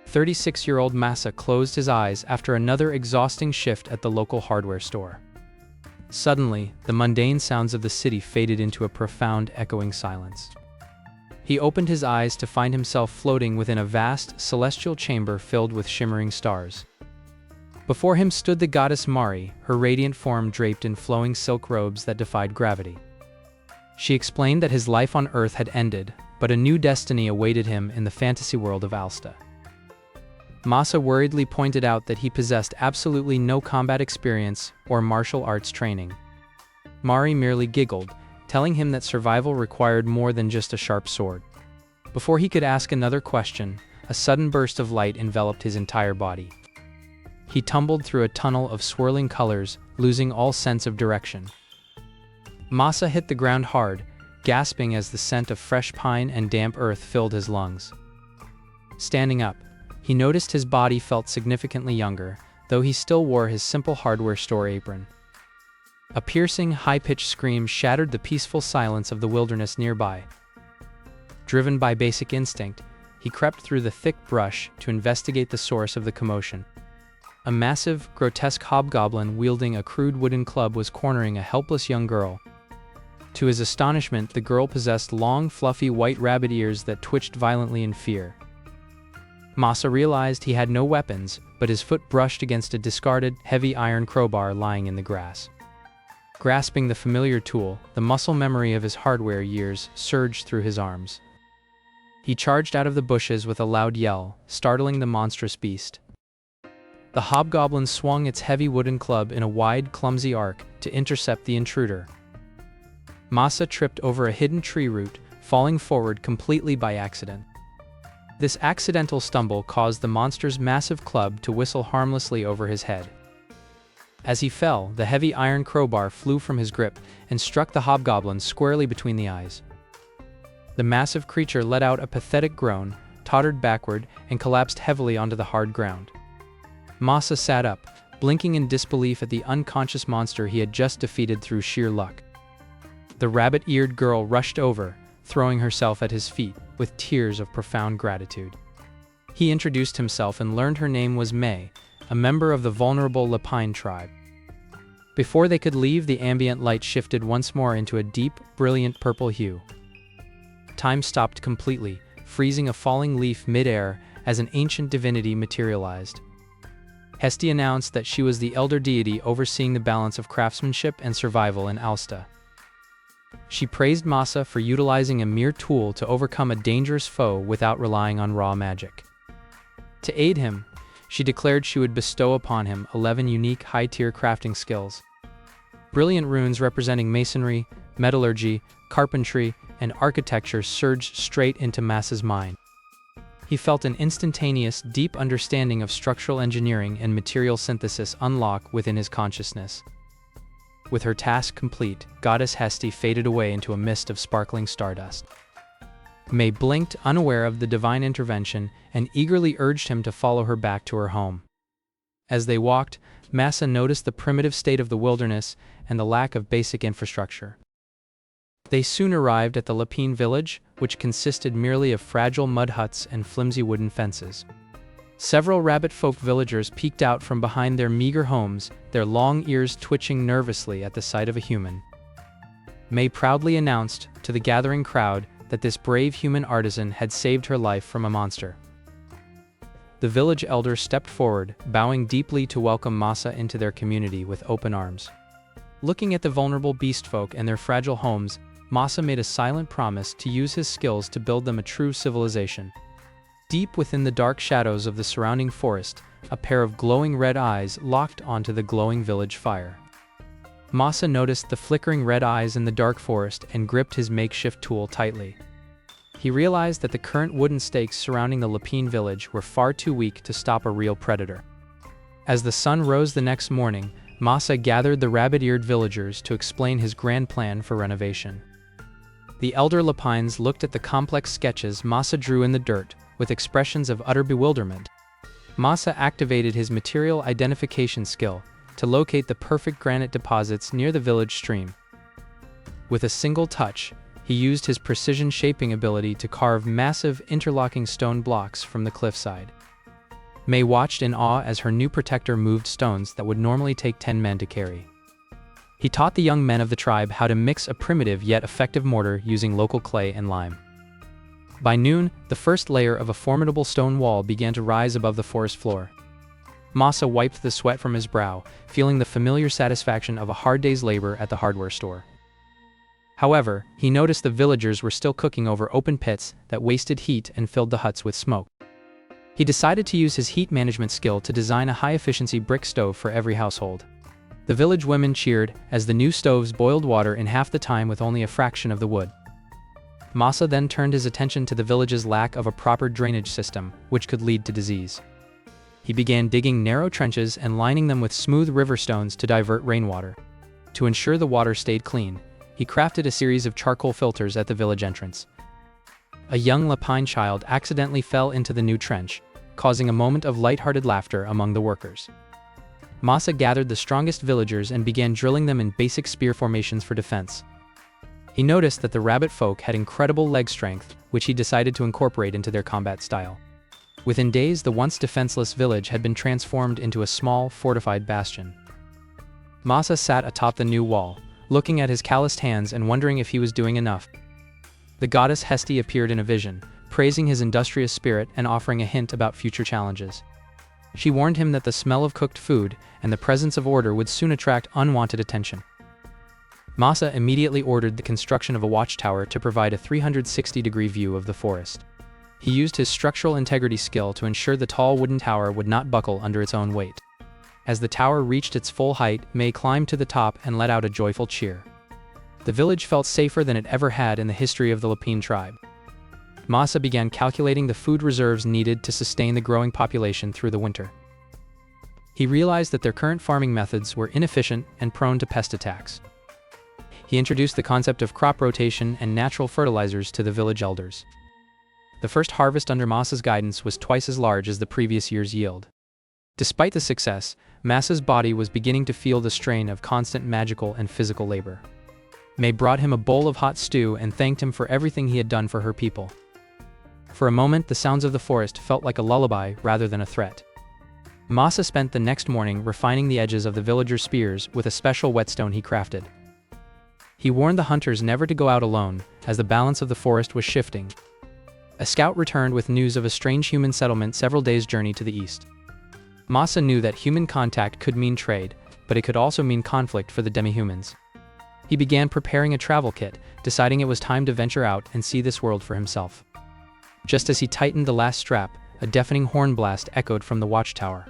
36-year-old Masa closed his eyes after another exhausting shift at the local hardware store. Suddenly, the mundane sounds of the city faded into a profound, echoing silence. He opened his eyes to find himself floating within a vast, celestial chamber filled with shimmering stars. Before him stood the goddess Mari, her radiant form draped in flowing silk robes that defied gravity. She explained that his life on Earth had ended, but a new destiny awaited him in the fantasy world of Alsta. Masa worriedly pointed out that he possessed absolutely no combat experience or martial arts training. Mari merely giggled, telling him that survival required more than just a sharp sword. Before he could ask another question, a sudden burst of light enveloped his entire body. He tumbled through a tunnel of swirling colors, losing all sense of direction. Masa hit the ground hard, gasping as the scent of fresh pine and damp earth filled his lungs. Standing up, he noticed his body felt significantly younger, though he still wore his simple hardware store apron. A piercing, high-pitched scream shattered the peaceful silence of the wilderness nearby. Driven by basic instinct, he crept through the thick brush to investigate the source of the commotion. A massive, grotesque hobgoblin wielding a crude wooden club was cornering a helpless young girl. To his astonishment, the girl possessed long, fluffy white rabbit ears that twitched violently in fear. Masa realized he had no weapons, but his foot brushed against a discarded, heavy iron crowbar lying in the grass. Grasping the familiar tool, the muscle memory of his hardware years surged through his arms. He charged out of the bushes with a loud yell, startling the monstrous beast. The hobgoblin swung its heavy wooden club in a wide, clumsy arc to intercept the intruder. Masa tripped over a hidden tree root, falling forward completely by accident. This accidental stumble caused the monster's massive club to whistle harmlessly over his head. As he fell, the heavy iron crowbar flew from his grip and struck the hobgoblin squarely between the eyes. The massive creature let out a pathetic groan, tottered backward, and collapsed heavily onto the hard ground. Masa sat up, blinking in disbelief at the unconscious monster he had just defeated through sheer luck. The rabbit-eared girl rushed over, throwing herself at his feet, with tears of profound gratitude. He introduced himself and learned her name was May, a member of the vulnerable Lapine tribe. Before they could leave, the ambient light shifted once more into a deep, brilliant purple hue. Time stopped completely, freezing a falling leaf mid-air as an ancient divinity materialized. Hesti announced that she was the elder deity overseeing the balance of craftsmanship and survival in Alsta. She praised Masa for utilizing a mere tool to overcome a dangerous foe without relying on raw magic. To aid him, she declared she would bestow upon him 11 unique high-tier crafting skills. Brilliant runes representing masonry, metallurgy, carpentry, and architecture surged straight into Masa's mind. He felt an instantaneous, deep understanding of structural engineering and material synthesis unlock within his consciousness. With her task complete, Goddess Hesti faded away into a mist of sparkling stardust. May blinked, unaware of the divine intervention, and eagerly urged him to follow her back to her home. As they walked, Masa noticed the primitive state of the wilderness and the lack of basic infrastructure. They soon arrived at the Lapine village, which consisted merely of fragile mud huts and flimsy wooden fences. Several rabbit folk villagers peeked out from behind their meager homes, their long ears twitching nervously at the sight of a human. May proudly announced to the gathering crowd that this brave human artisan had saved her life from a monster. The village elder stepped forward, bowing deeply to welcome Masa into their community with open arms. Looking at the vulnerable Beastfolk and their fragile homes, Masa made a silent promise to use his skills to build them a true civilization. Deep within the dark shadows of the surrounding forest, a pair of glowing red eyes locked onto the glowing village fire. Masa noticed the flickering red eyes in the dark forest and gripped his makeshift tool tightly. He realized that the current wooden stakes surrounding the Lapine village were far too weak to stop a real predator. As the sun rose the next morning, Masa gathered the rabbit-eared villagers to explain his grand plan for renovation. The elder Lapines looked at the complex sketches Masa drew in the dirt, with expressions of utter bewilderment. Masa activated his material identification skill to locate the perfect granite deposits near the village stream. With a single touch, he used his precision shaping ability to carve massive interlocking stone blocks from the cliffside. May watched in awe as her new protector moved stones that would normally take 10 men to carry. He taught the young men of the tribe how to mix a primitive yet effective mortar using local clay and lime. By noon, the first layer of a formidable stone wall began to rise above the forest floor. Masa wiped the sweat from his brow, feeling the familiar satisfaction of a hard day's labor at the hardware store. However, he noticed the villagers were still cooking over open pits that wasted heat and filled the huts with smoke. He decided to use his heat management skill to design a high-efficiency brick stove for every household. The village women cheered as the new stoves boiled water in half the time with only a fraction of the wood. Masa then turned his attention to the village's lack of a proper drainage system, which could lead to disease. He began digging narrow trenches and lining them with smooth river stones to divert rainwater. To ensure the water stayed clean, he crafted a series of charcoal filters at the village entrance. A young Lapine child accidentally fell into the new trench, causing a moment of light-hearted laughter among the workers. Masa gathered the strongest villagers and began drilling them in basic spear formations for defense. He noticed that the rabbit folk had incredible leg strength, which he decided to incorporate into their combat style. Within days, the once defenseless village had been transformed into a small, fortified bastion. Masa sat atop the new wall, looking at his calloused hands and wondering if he was doing enough. The goddess Hesti appeared in a vision, praising his industrious spirit and offering a hint about future challenges. She warned him that the smell of cooked food and the presence of order would soon attract unwanted attention. Masa immediately ordered the construction of a watchtower to provide a 360-degree view of the forest. He used his structural integrity skill to ensure the tall wooden tower would not buckle under its own weight. As the tower reached its full height, May climbed to the top and let out a joyful cheer. The village felt safer than it ever had in the history of the Lapine tribe. Masa began calculating the food reserves needed to sustain the growing population through the winter. He realized that their current farming methods were inefficient and prone to pest attacks. He introduced the concept of crop rotation and natural fertilizers to the village elders. The first harvest under Masa's guidance was twice as large as the previous year's yield. Despite the success, Masa's body was beginning to feel the strain of constant magical and physical labor. May brought him a bowl of hot stew and thanked him for everything he had done for her people. For a moment, the sounds of the forest felt like a lullaby rather than a threat. Masa spent the next morning refining the edges of the villagers' spears with a special whetstone he crafted. He warned the hunters never to go out alone, as the balance of the forest was shifting. A scout returned with news of a strange human settlement several days' journey to the east. Masa knew that human contact could mean trade, but it could also mean conflict for the demi-humans. He began preparing a travel kit, deciding it was time to venture out and see this world for himself. Just as he tightened the last strap, a deafening horn blast echoed from the watchtower.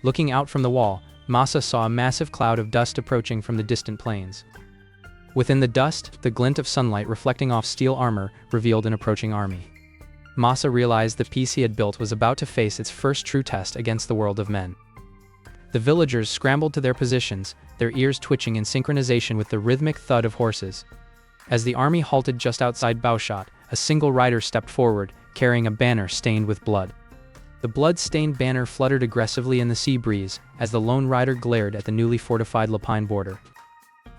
Looking out from the wall, Masa saw a massive cloud of dust approaching from the distant plains. Within the dust, the glint of sunlight reflecting off steel armor revealed an approaching army. Masa realized the piece he had built was about to face its first true test against the world of men. The villagers scrambled to their positions, their ears twitching in synchronization with the rhythmic thud of horses. As the army halted just outside bowshot, a single rider stepped forward, carrying a banner stained with blood. The blood-stained banner fluttered aggressively in the sea breeze as the lone rider glared at the newly fortified Lapine border.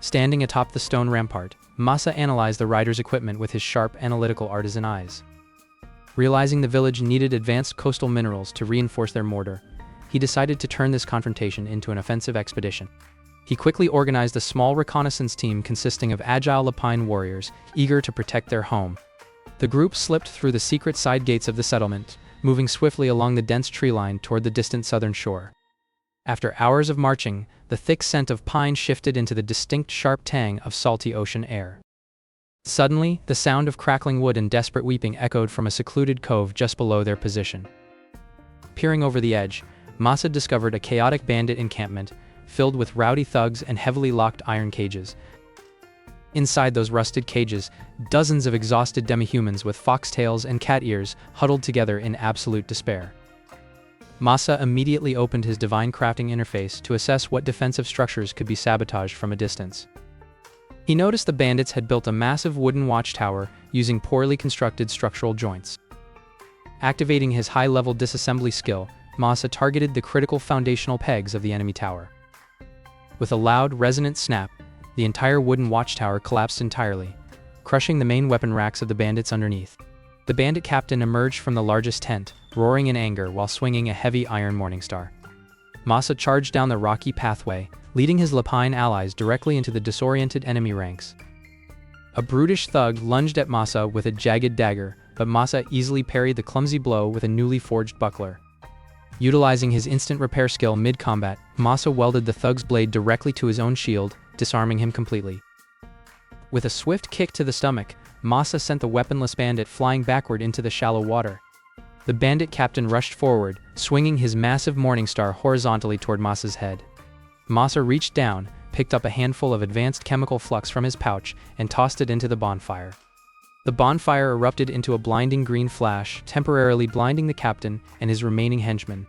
Standing atop the stone rampart, Masa analyzed the rider's equipment with his sharp, analytical artisan eyes. Realizing the village needed advanced coastal minerals to reinforce their mortar, he decided to turn this confrontation into an offensive expedition. He quickly organized a small reconnaissance team consisting of agile Lapine warriors, eager to protect their home. The group slipped through the secret side gates of the settlement, moving swiftly along the dense tree line toward the distant southern shore. After hours of marching, the thick scent of pine shifted into the distinct sharp tang of salty ocean air. Suddenly, the sound of crackling wood and desperate weeping echoed from a secluded cove just below their position. Peering over the edge, Masa discovered a chaotic bandit encampment, filled with rowdy thugs and heavily locked iron cages. Inside those rusted cages, dozens of exhausted demi-humans with foxtails and cat ears huddled together in absolute despair. Masa immediately opened his divine crafting interface to assess what defensive structures could be sabotaged from a distance. He noticed the bandits had built a massive wooden watchtower using poorly constructed structural joints. Activating his high-level disassembly skill, Masa targeted the critical foundational pegs of the enemy tower. With a loud, resonant snap, the entire wooden watchtower collapsed entirely, crushing the main weapon racks of the bandits underneath. The bandit captain emerged from the largest tent, roaring in anger while swinging a heavy iron morningstar. Masa charged down the rocky pathway, leading his Lapine allies directly into the disoriented enemy ranks. A brutish thug lunged at Masa with a jagged dagger, but Masa easily parried the clumsy blow with a newly forged buckler. Utilizing his instant repair skill mid-combat, Masa welded the thug's blade directly to his own shield, disarming him completely. With a swift kick to the stomach, Masa sent the weaponless bandit flying backward into the shallow water. The bandit captain rushed forward, swinging his massive morningstar horizontally toward Masa's head. Masa reached down, picked up a handful of advanced chemical flux from his pouch, and tossed it into the bonfire. The bonfire erupted into a blinding green flash, temporarily blinding the captain and his remaining henchmen.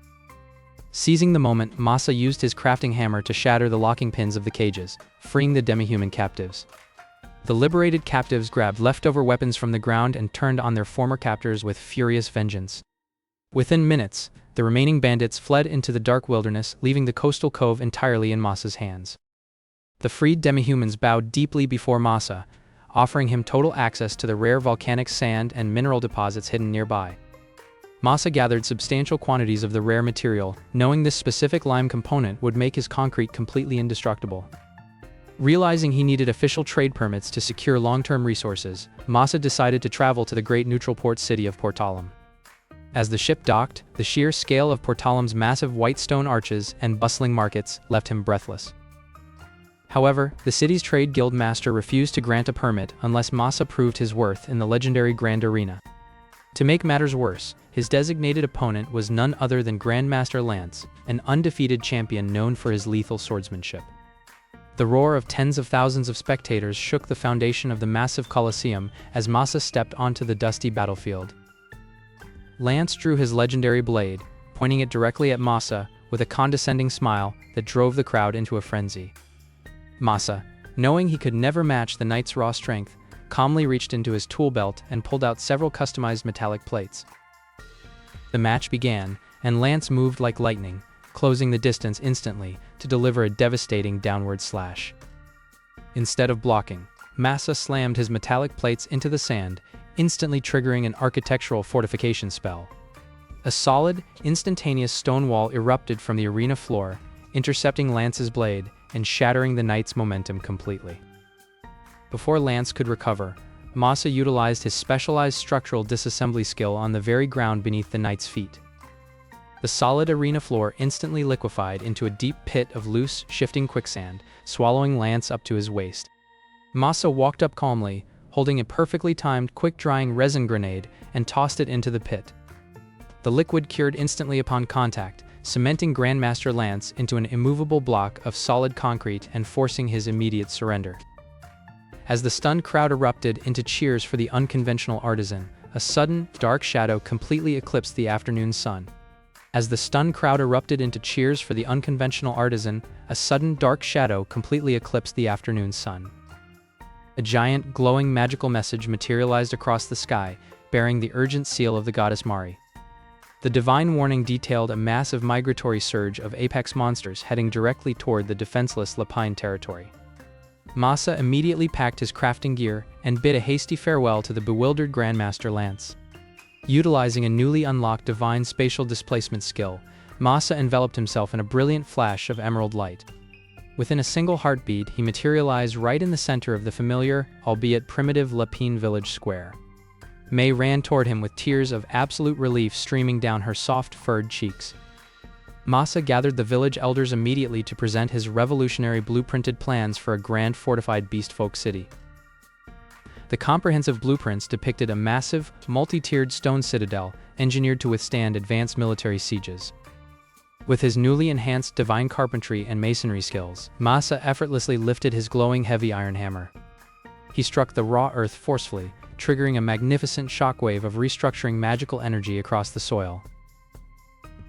Seizing the moment, Masa used his crafting hammer to shatter the locking pins of the cages, freeing the demi-human captives. The liberated captives grabbed leftover weapons from the ground and turned on their former captors with furious vengeance. Within minutes, the remaining bandits fled into the dark wilderness, leaving the coastal cove entirely in Masa's hands. The freed demi-humans bowed deeply before Masa, offering him total access to the rare volcanic sand and mineral deposits hidden nearby. Masa gathered substantial quantities of the rare material, knowing this specific lime component would make his concrete completely indestructible. Realizing he needed official trade permits to secure long-term resources, Masa decided to travel to the great neutral port city of Portalum. As the ship docked, the sheer scale of Portalum's massive white stone arches and bustling markets left him breathless. However, the city's trade guild master refused to grant a permit unless Masa proved his worth in the legendary Grand Arena. To make matters worse, his designated opponent was none other than Grandmaster Lance, an undefeated champion known for his lethal swordsmanship. The roar of tens of thousands of spectators shook the foundation of the massive Colosseum as Masa stepped onto the dusty battlefield. Lance drew his legendary blade, pointing it directly at Masa with a condescending smile that drove the crowd into a frenzy. Masa, knowing he could never match the knight's raw strength, calmly reached into his tool belt and pulled out several customized metallic plates. The match began, and Lance moved like lightning, closing the distance instantly to deliver a devastating downward slash. Instead of blocking, Masa slammed his metallic plates into the sand, instantly triggering an architectural fortification spell. A solid, instantaneous stone wall erupted from the arena floor, intercepting Lance's blade and shattering the knight's momentum completely. Before Lance could recover, Masa utilized his specialized structural disassembly skill on the very ground beneath the knight's feet. The solid arena floor instantly liquefied into a deep pit of loose, shifting quicksand, swallowing Lance up to his waist. Masa walked up calmly, holding a perfectly timed, quick-drying resin grenade, and tossed it into the pit. The liquid cured instantly upon contact, cementing Grandmaster Lance into an immovable block of solid concrete and forcing his immediate surrender. As the stunned crowd erupted into cheers for the unconventional artisan, a sudden, dark shadow completely eclipsed the afternoon sun. A giant, glowing magical message materialized across the sky, bearing the urgent seal of the goddess Mari. The divine warning detailed a massive migratory surge of apex monsters heading directly toward the defenseless Lapine territory. Masa immediately packed his crafting gear and bid a hasty farewell to the bewildered Grandmaster Lance. Utilizing a newly unlocked divine spatial displacement skill, Masa enveloped himself in a brilliant flash of emerald light. Within a single heartbeat, he materialized right in the center of the familiar, albeit primitive Lapine village square. May ran toward him with tears of absolute relief streaming down her soft, furred cheeks. Masa gathered the village elders immediately to present his revolutionary blueprinted plans for a grand fortified Beastfolk city. The comprehensive blueprints depicted a massive, multi-tiered stone citadel engineered to withstand advanced military sieges. With his newly enhanced divine carpentry and masonry skills, Masa effortlessly lifted his glowing heavy iron hammer. He struck the raw earth forcefully, triggering a magnificent shockwave of restructuring magical energy across the soil.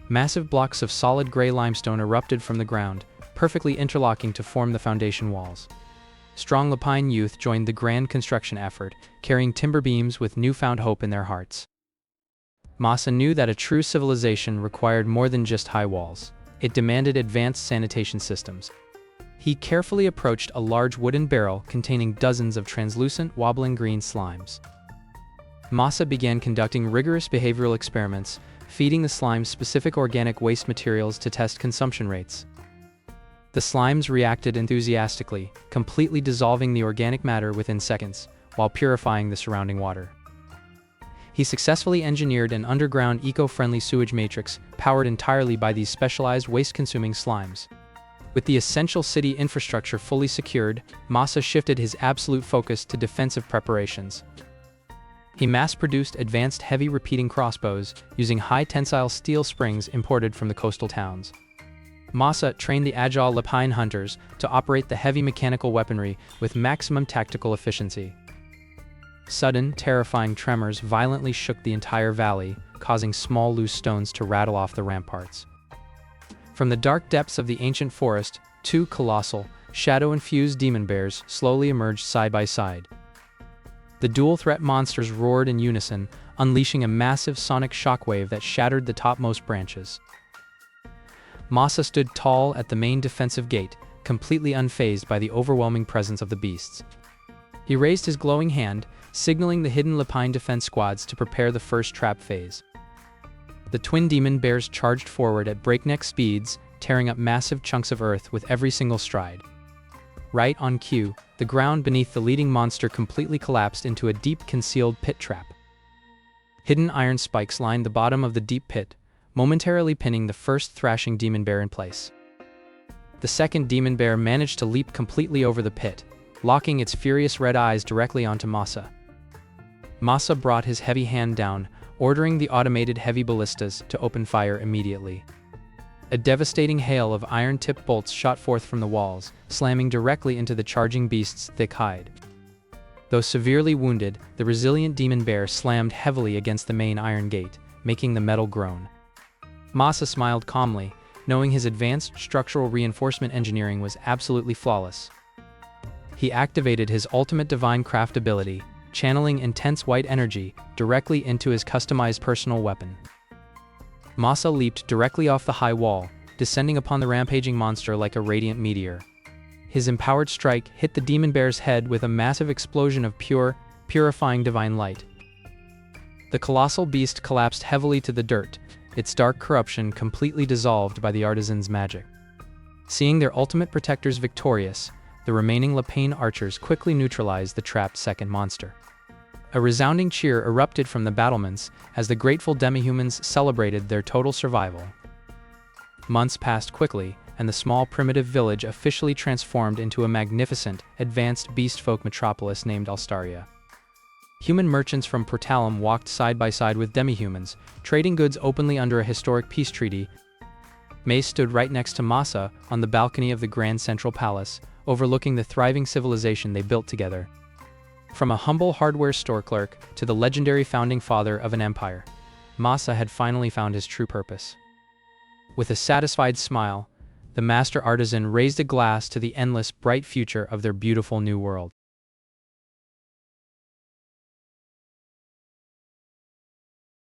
Massive blocks of solid gray limestone erupted from the ground, perfectly interlocking to form the foundation walls. Strong Lapine youth joined the grand construction effort, carrying timber beams with newfound hope in their hearts. Masa knew that a true civilization required more than just high walls. It demanded advanced sanitation systems. He carefully approached a large wooden barrel containing dozens of translucent, wobbling green slimes. Masa began conducting rigorous behavioral experiments, feeding the slimes specific organic waste materials to test consumption rates. The slimes reacted enthusiastically, completely dissolving the organic matter within seconds, while purifying the surrounding water. He successfully engineered an underground eco-friendly sewage matrix powered entirely by these specialized waste-consuming slimes. With the essential city infrastructure fully secured, Masa shifted his absolute focus to defensive preparations. He mass-produced advanced heavy repeating crossbows using high-tensile steel springs imported from the coastal towns. Masa trained the agile lapine hunters to operate the heavy mechanical weaponry with maximum tactical efficiency. Sudden, terrifying tremors violently shook the entire valley, causing small loose stones to rattle off the ramparts. From the dark depths of the ancient forest, two colossal, shadow-infused demon bears slowly emerged side by side. The dual-threat monsters roared in unison, unleashing a massive sonic shockwave that shattered the topmost branches. Masa stood tall at the main defensive gate, completely unfazed by the overwhelming presence of the beasts. He raised his glowing hand, signaling the hidden lapine defense squads to prepare the first trap phase. The twin demon bears charged forward at breakneck speeds, tearing up massive chunks of earth with every single stride. Right on cue, the ground beneath the leading monster completely collapsed into a deep concealed pit trap. Hidden iron spikes lined the bottom of the deep pit, momentarily pinning the first thrashing demon bear in place. The second demon bear managed to leap completely over the pit, locking its furious red eyes directly onto Masa. Masa brought his heavy hand down, ordering the automated heavy ballistas to open fire immediately. A devastating hail of iron-tipped bolts shot forth from the walls, slamming directly into the charging beast's thick hide. Though severely wounded, the resilient demon bear slammed heavily against the main iron gate, making the metal groan. Masa smiled calmly, knowing his advanced structural reinforcement engineering was absolutely flawless. He activated his ultimate divine craft ability, channeling intense white energy directly into his customized personal weapon. Masa leaped directly off the high wall, descending upon the rampaging monster like a radiant meteor. His empowered strike hit the demon bear's head with a massive explosion of purifying divine light. The colossal beast collapsed heavily to the dirt, its dark corruption completely dissolved by the artisan's magic. Seeing their ultimate protectors victorious, the remaining lapine archers quickly neutralized the trapped second monster. A resounding cheer erupted from the battlements as the grateful demihumans celebrated their total survival. Months passed quickly, and the small primitive village officially transformed into a magnificent, advanced Beastfolk metropolis named Alstaria. Human merchants from Portalum walked side by side with demihumans, trading goods openly under a historic peace treaty. Mace stood right next to Masa on the balcony of the Grand Central Palace, overlooking the thriving civilization they built together. From a humble hardware store clerk to the legendary founding father of an empire, Masa had finally found his true purpose. With a satisfied smile, the master artisan raised a glass to the endless, bright future of their beautiful new world.